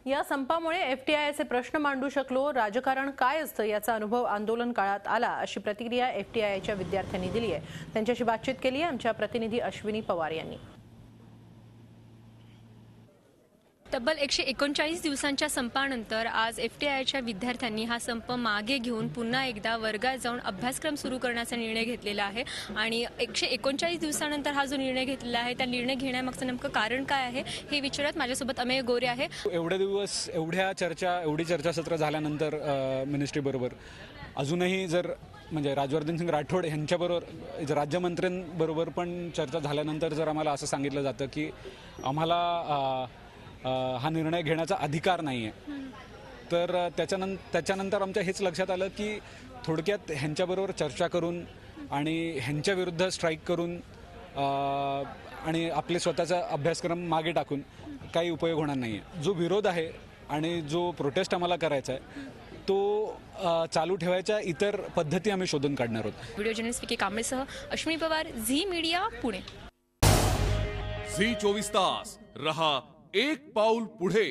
या संपामुळे एफटीआयचे प्रश्न मांडू शकलो, राजकारण काय असतं याचा अनुभव आंदोलन काळात आला, अशी प्रतिक्रिया एफटीआयच्या विद्यार्थ्यांनी दिली आहे। त्यांच्याशी बातचीत केली आहे आमच्या प्रतिनिधी अश्विनी पवार यांनी। तब्बल 139 दिवसांच्या संपानंतर आज एफटीआयच्या विद्यार्थ्यांनी हा संप मागे घेऊन पुन्हा एकदा वर्गात जाऊन अभ्यासक्रम सुरू करण्याचा निर्णय घेतलेला आहे। आणि 139 दिवसानंतर हा जो निर्णय घेतलेला आहे त्या निर्णय घेण्यामागचं नेमकं कारण काय आहे हे विचारत माझ्यासोबत अमेय गोरे आहे। एवढे दिवस एवढी चर्चासत्र झाल्यानंतर मिनिस्ट्री बरोबर अजूनही जर म्हणजे राजवर्धन सिंग राठोड यांच्याबरोबर राज्यमंत्र्यांबरोबर पण चर्चा झाल्यानंतर जर आम्हाला असं सांगितलं जातं की आम्हाला हा निर्णय घेण्याचा अधिकार नाही आहे, तर त्याच्यानंतर आमच्या हेच लक्षात आलं की थोडक्यात ह्यांच्याबरोबर चर्चा करून आणि ह्यांच्या विरुद्ध स्ट्राईक करून आणि आपले स्वतःचा अभ्यासक्रम मागे टाकून काही उपयोग होणार नाही आहे। जो विरोध आहे आणि जो प्रोटेस्ट आम्हाला करायचा आहे तो चालू ठेवायच्या इतर पद्धती आम्ही शोधून काढणार आहोत। व्हिडिओ जर्नलिस्ट विकी कांबळेसह Ashwini Pawar, Zee media, Pune. Zee 24 तास रहा एक पाऊल पुढे।